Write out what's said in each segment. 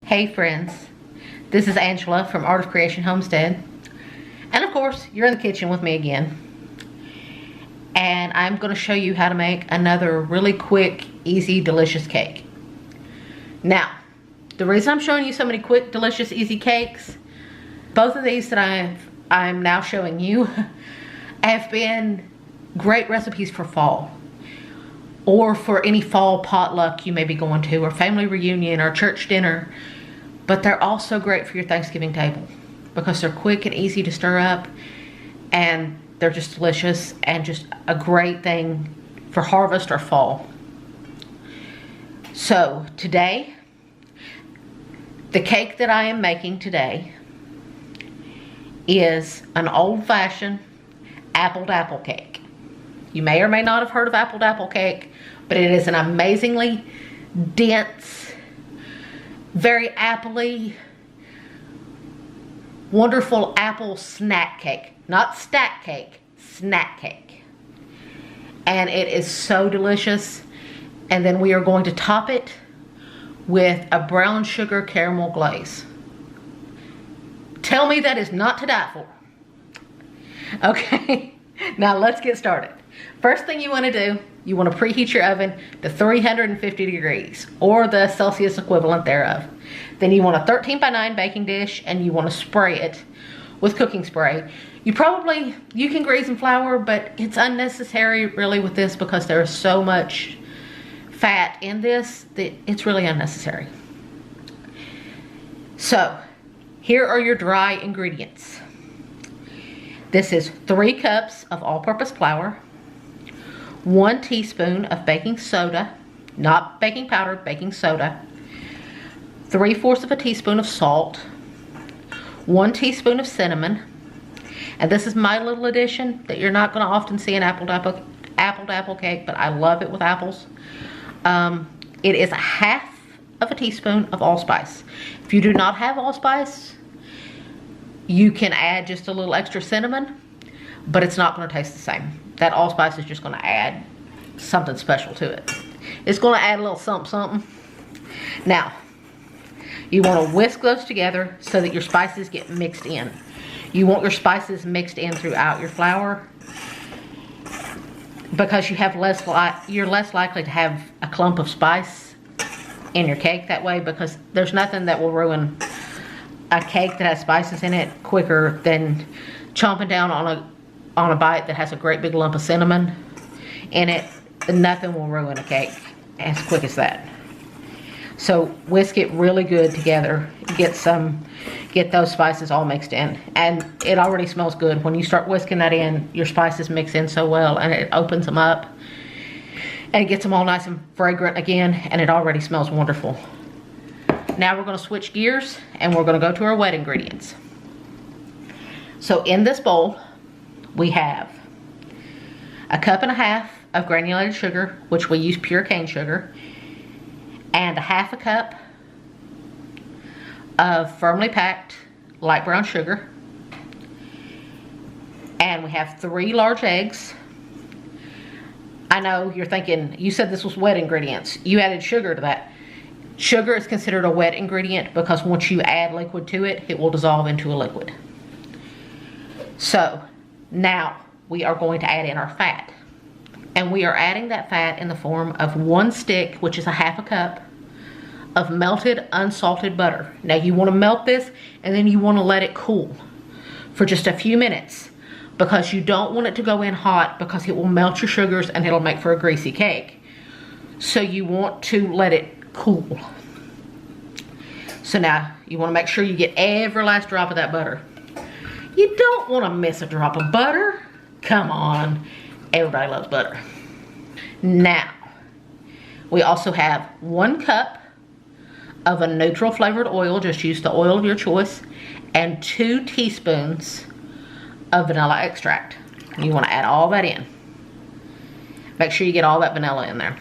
Hey friends, this is Angela from Art of Creation Homestead, and of course you're in the kitchen with me again, and I'm going to show you how to make another really quick, easy, delicious cake. Now, the reason I'm showing you so many quick, delicious, easy cakes, both of these that I'm now showing you have been great recipes for fall, or for any fall potluck you may be going to, or family reunion, or church dinner. But they're also great for your Thanksgiving table because they're quick and easy to stir up, and they're just delicious and just a great thing for harvest or fall. So today, the cake that I am making today is an old-fashioned apple dapple cake. You may or may not have heard of apple dapple cake, but it is an amazingly dense, very appley, wonderful apple snack cake. Not stack cake, snack cake. And it is so delicious. And then we are going to top it with a brown sugar caramel glaze. Tell me that is not to die for. Okay, now let's get started. First thing you want to do, you want to preheat your oven to 350 degrees, or the Celsius equivalent thereof. Then you want a 13x9 baking dish, and you want to spray it with cooking spray. You can grease and flour, but it's unnecessary really with this because there is so much fat in this that it's really unnecessary. So, here are your dry ingredients. This is 3 cups of all-purpose flour, 1 teaspoon of baking soda, not baking powder, baking soda, 3/4 of a teaspoon of salt, 1 teaspoon of cinnamon, and this is my little addition that you're not going to often see in apple dapple cake, but I love it with apples. It is 1/2 of a teaspoon of allspice. If you do not have allspice, you can add just a little extra cinnamon, but it's not going to taste the same. That allspice is just going to add something special to it. It's going to add a little something. Now, you want to whisk those together so that your spices get mixed in. You want your spices mixed in throughout your flour because you're less likely to have a clump of spice in your cake that way, because there's nothing that will ruin a cake that has spices in it quicker than chomping down on a bite that has a great big lump of cinnamon in it. Nothing will ruin a cake as quick as that. So whisk it really good together. Get those spices all mixed in. And it already smells good. When you start whisking that in, your spices mix in so well, and it opens them up and it gets them all nice and fragrant again, and it already smells wonderful. Now we're going to switch gears and we're going to go to our wet ingredients. So in this bowl, we have 1.5 cups of granulated sugar, which we use pure cane sugar, and 1/2 cup of firmly packed light brown sugar. And we have 3 large eggs. I know you're thinking, you said this was wet ingredients. You added sugar to that. Sugar is considered a wet ingredient because once you add liquid to it, it will dissolve into a liquid. So now we are going to add in our fat. And we are adding that fat in the form of 1 stick, which is 1/2 cup, of melted unsalted butter. Now you want to melt this, and then you want to let it cool for just a few minutes, because you don't want it to go in hot because it will melt your sugars and it'll make for a greasy cake. So you want to let it cool. So now you want to make sure you get every last drop of that butter. You don't want to miss a drop of butter. Come on, everybody loves butter. Now, we also have 1 cup of a neutral flavored oil, just use the oil of your choice, and 2 teaspoons of vanilla extract. You want to add all that in. Make sure you get all that vanilla in there.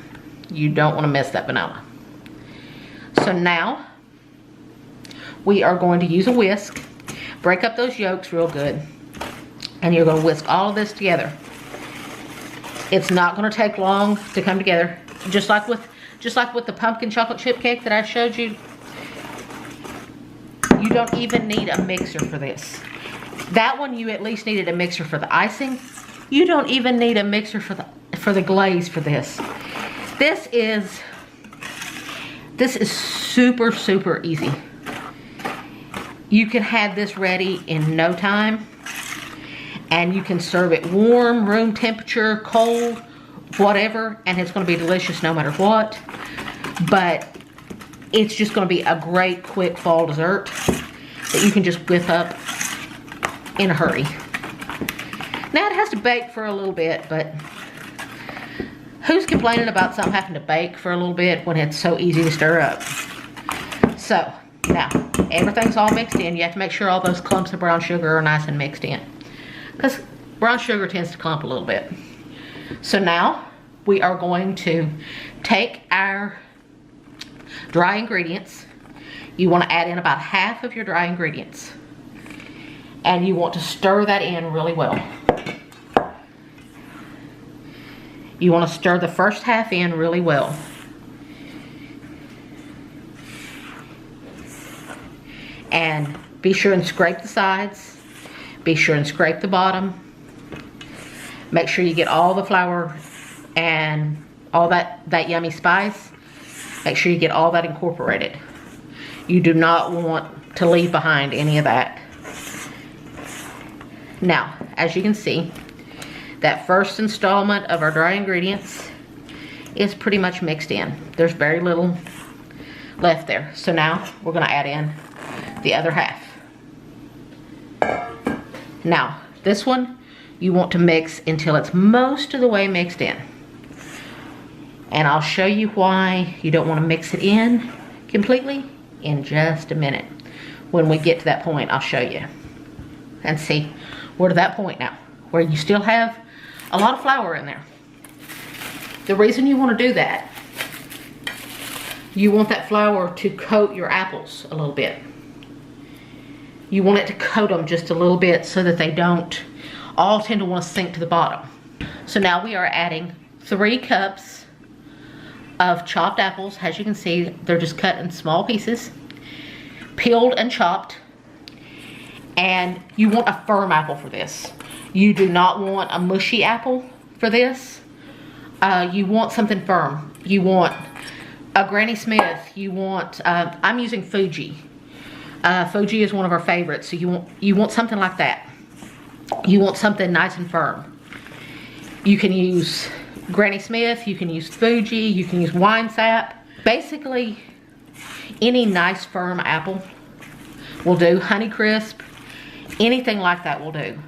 You don't want to miss that vanilla. So now, we are going to use a whisk. Break up those yolks real good. And you're going to whisk all of this together. It's not going to take long to come together. Just like with the pumpkin chocolate chip cake that I showed you, You don't even need a mixer for this. That one you at least needed a mixer for the icing. You don't even need a mixer for the glaze for this. This is super, super easy. You can have this ready in no time, and you can serve it warm, room temperature, cold, whatever, and it's gonna be delicious no matter what. But it's just gonna be a great quick fall dessert that you can just whip up in a hurry. Now it has to bake for a little bit, but who's complaining about something having to bake for a little bit when it's so easy to stir up? So now everything's all mixed in. You have to make sure all those clumps of brown sugar are nice and mixed in, because brown sugar tends to clump a little bit. So now we are going to take our dry ingredients. You want to add in about half of your dry ingredients, and you want to stir that in really well. You want to stir the first half in really well. And be sure and scrape the sides. Be sure and scrape the bottom. Make sure you get all the flour and all that yummy spice. Make sure you get all that incorporated. You do not want to leave behind any of that. Now, as you can see, that first installment of our dry ingredients is pretty much mixed in. There's very little left there. So now we're gonna add in the other half. Now, this one you want to mix until it's most of the way mixed in. And I'll show you why you don't want to mix it in completely in just a minute. When we get to that point, I'll show you. And see, we're to that point now, where you still have a lot of flour in there. The reason you want to do that, you want that flour to coat your apples a little bit. You want it to coat them just a little bit so that they don't all tend to want to sink to the bottom. So now we are adding 3 cups of chopped apples. As you can see, they're just cut in small pieces, peeled and chopped. And you want a firm apple for this. You do not want a mushy apple for this. You want something firm. You want a Granny Smith. You want, I'm using Fuji. Fuji is one of our favorites. So you want something like that. You want something nice and firm. You can use Granny Smith, you can use Fuji, you can use wine sap. Basically, any nice firm apple will do. Honeycrisp, anything like that will do.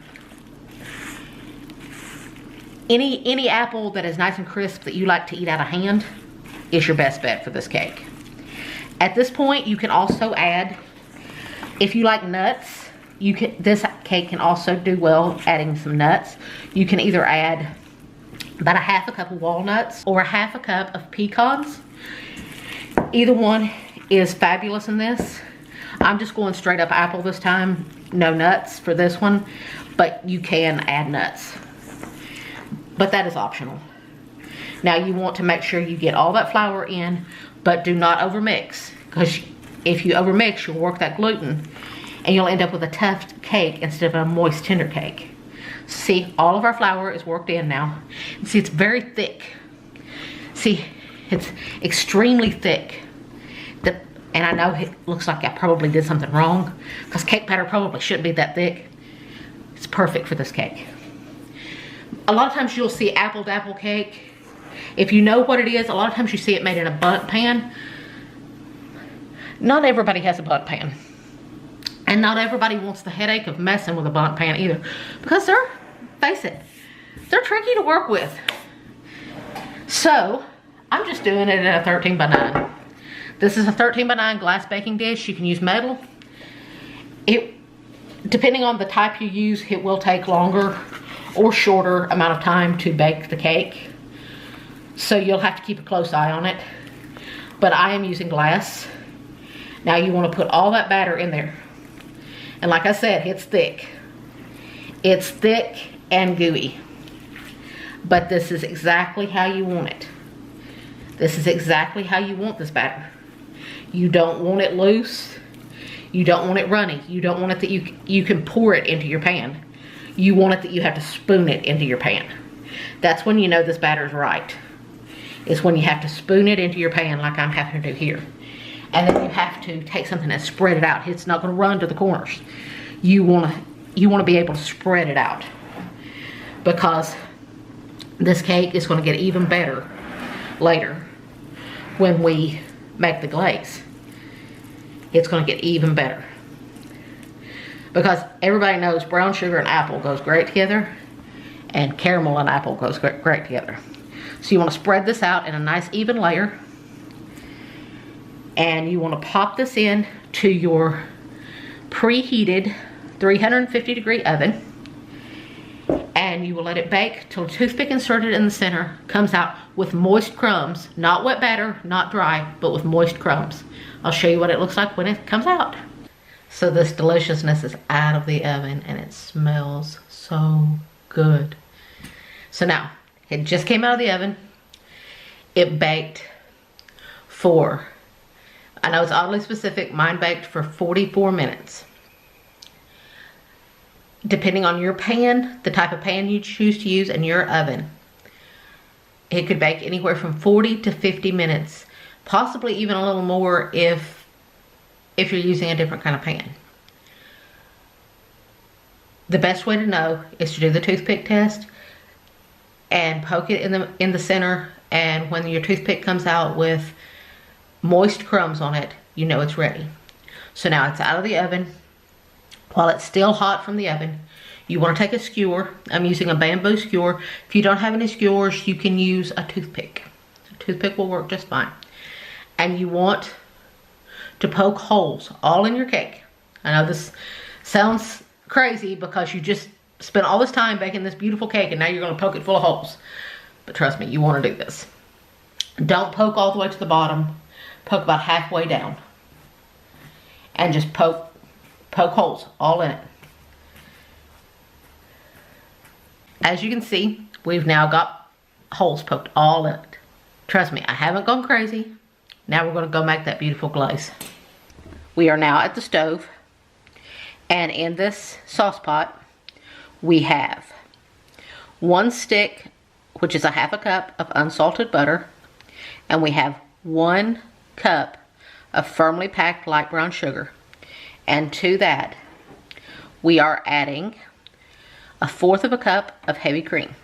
Any apple that is nice and crisp that you like to eat out of hand is your best bet for this cake. At this point, you can also add, if you like nuts, this cake can also do well adding some nuts. You can either add about a half a cup of walnuts or a half a cup of pecans. Either one is fabulous in this. I'm just going straight up apple this time, no nuts for this one, but you can add nuts. But that is optional. Now you want to make sure you get all that flour in, but do not overmix, because if you overmix, you'll work that gluten and you'll end up with a tough cake instead of a moist, tender cake. See, all of our flour is worked in now. See, it's very thick. See, it's extremely thick. And I know it looks like I probably did something wrong, because cake batter probably shouldn't be that thick. It's perfect for this cake. A lot of times you'll see apple dapple cake. If you know what it is, a lot of times you see it made in a bundt pan. Not everybody has a bundt pan. And not everybody wants the headache of messing with a bundt pan either, because face it, they're tricky to work with. So I'm just doing it in a 13 by 9. This is a 13 by 9 glass baking dish. You can use metal. Depending on the type you use, it will take longer or shorter amount of time to bake the cake. So you'll have to keep a close eye on it. But I am using glass. Now you want to put all that batter in there. And like I said, it's thick. It's thick and gooey. But this is exactly how you want it. This is exactly how you want this batter. You don't want it loose. You don't want it runny. You don't want it that you can pour it into your pan. You want it that you have to spoon it into your pan. That's when you know this batter is right. It's when you have to spoon it into your pan like I'm having to do here. And then you have to take something and spread it out. It's not going to run to the corners. You want to be able to spread it out, because this cake is going to get even better later when we make the glaze. It's going to get even better, because everybody knows brown sugar and apple goes great together, and caramel and apple goes great together. So you want to spread this out in a nice even layer, and you want to pop this in to your preheated 350 degree oven, and you will let it bake till the toothpick inserted in the center comes out with moist crumbs, not wet batter, not dry, but with moist crumbs. I'll show you what it looks like when it comes out. So this deliciousness is out of the oven and it smells so good. So now, it just came out of the oven. It baked for, I know it's oddly specific, mine baked for 44 minutes. Depending on your pan, the type of pan you choose to use, and your oven, it could bake anywhere from 40 to 50 minutes, possibly even a little more if you're using a different kind of pan. The best way to know is to do the toothpick test and poke it in the center, and when your toothpick comes out with moist crumbs on it, you know it's ready. So now it's out of the oven. While it's still hot from the oven, you want to take a skewer. I'm using a bamboo skewer. If you don't have any skewers, you can use a toothpick. A toothpick will work just fine. And you want to poke holes all in your cake. I know this sounds crazy because you just spent all this time baking this beautiful cake and now you're going to poke it full of holes. But trust me, you want to do this. Don't poke all the way to the bottom. Poke about halfway down. And just poke holes all in it. As you can see, we've now got holes poked all in it. Trust me, I haven't gone crazy. Now we're going to go make that beautiful glaze. We are now at the stove, and in this sauce pot we have 1 stick, which is a half a cup of unsalted butter, and we have 1 cup of firmly packed light brown sugar. And to that, we are adding 1/4 cup of heavy cream.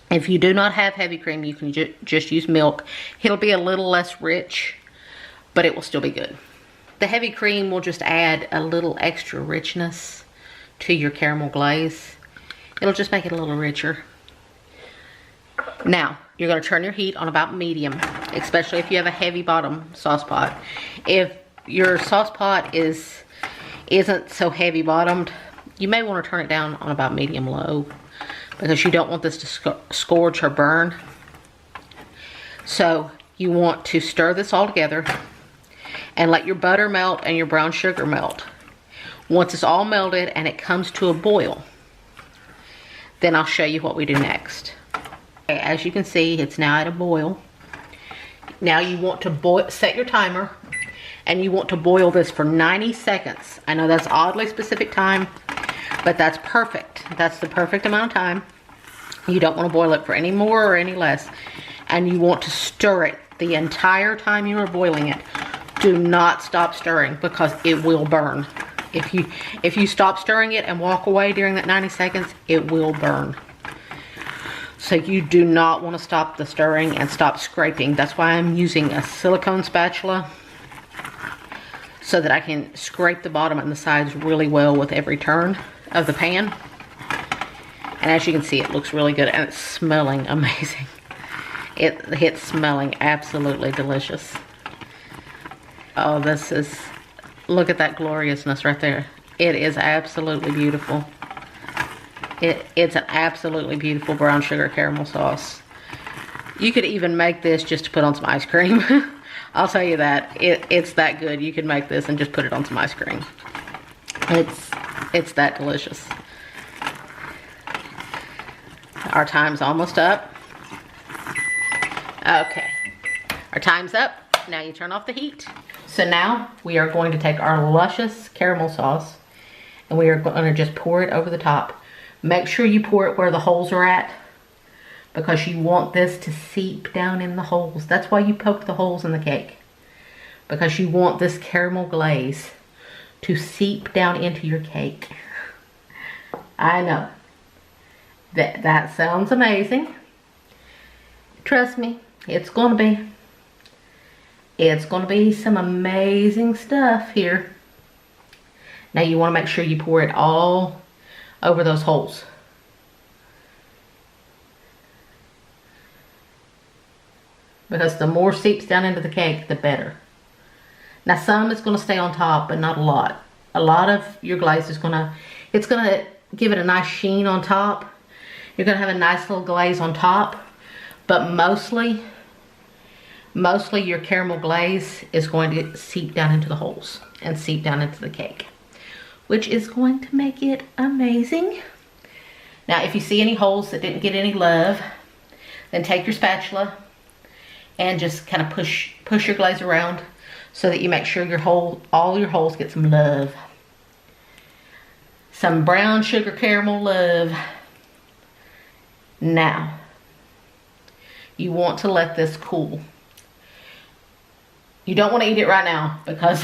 If you do not have heavy cream, you can just use milk. It'll be a little less rich, but it will still be good. The heavy cream will just add a little extra richness to your caramel glaze. It'll just make it a little richer. Now, you're going to turn your heat on about medium, especially if you have a heavy bottom sauce pot. If your sauce pot isn't so heavy bottomed, you may want to turn it down on about medium low, because you don't want this to scorch or burn. So you want to stir this all together and let your butter melt and your brown sugar melt. Once it's all melted and it comes to a boil, then I'll show you what we do next. Okay, as you can see, it's now at a boil. Now you want to set your timer, and you want to boil this for 90 seconds. I know that's oddly specific time, but that's perfect. That's the perfect amount of time. You don't want to boil it for any more or any less. And you want to stir it the entire time you are boiling it. Do not stop stirring, because it will burn. If you stop stirring it and walk away during that 90 seconds, it will burn. So you do not want to stop the stirring and stop scraping. That's why I'm using a silicone spatula, so that I can scrape the bottom and the sides really well with every turn of the pan. And as you can see, it looks really good, and it's smelling amazing. It's smelling absolutely delicious. Oh, look at that gloriousness right there. It is absolutely beautiful. It's an absolutely beautiful brown sugar caramel sauce. You could even make this just to put on some ice cream. I'll tell you that. It's that good. You can make this and just put it on some ice cream. It's that delicious. Our time's almost up. Okay. Our time's up. Now you turn off the heat. So now we are going to take our luscious caramel sauce and we are going to just pour it over the top. Make sure you pour it where the holes are at, because you want this to seep down in the holes. That's why you poke the holes in the cake, because you want this caramel glaze to seep down into your cake. I know. That sounds amazing. Trust me, it's gonna be. It's gonna be some amazing stuff here. Now you wanna make sure you pour it all over those holes. Because the more seeps down into the cake, the better. Now some is gonna stay on top, but not a lot. A lot of your glaze is it's gonna give it a nice sheen on top. You're gonna have a nice little glaze on top, but mostly your caramel glaze is going to seep down into the holes and seep down into the cake, which is going to make it amazing. Now, if you see any holes that didn't get any love, then take your spatula and just kind of push your glaze around so that you make sure all your holes get some love. Some brown sugar caramel love. Now, you want to let this cool. You don't want to eat it right now, because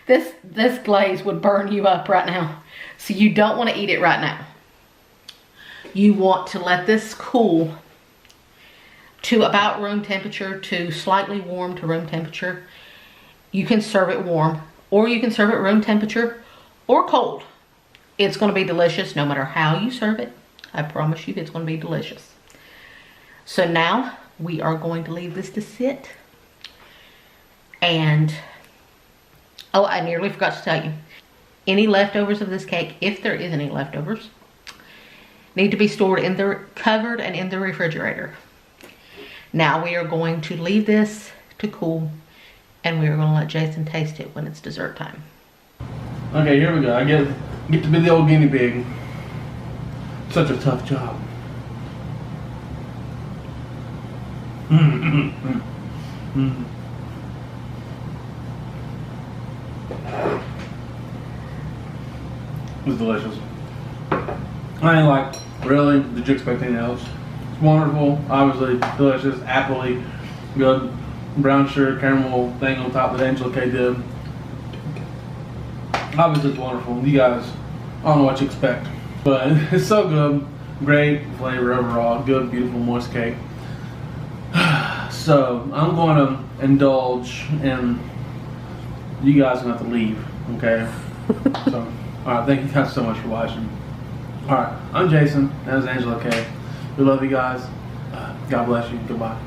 this glaze would burn you up right now. So you don't want to eat it right now. You want to let this cool to about room temperature, to slightly warm to room temperature. You can serve it warm, or you can serve it room temperature or cold. It's going to be delicious no matter how you serve it. I promise you it's going to be delicious. So now we are going to leave this to sit. And, oh, I nearly forgot to tell you. Any leftovers of this cake, if there is any leftovers, need to be stored covered and in the refrigerator. Now we are going to leave this to cool, and we are going to let Jason taste it when it's dessert time. Okay, here we go. I get to be the old guinea pig. Such a tough job. It's delicious. I ain't like, really, did you expect anything else? It's wonderful, obviously delicious, appley, good brown sugar caramel thing on top that Angela K did. Obviously it's wonderful. You guys, I don't know what you expect, but it's so good. Great flavor overall, good, beautiful, moist cake. So I'm going to indulge, and you guys are going to have to leave, okay? So, alright, thank you guys so much for watching. Alright, I'm Jason, that was Angela K. We love you guys. God bless you. Goodbye.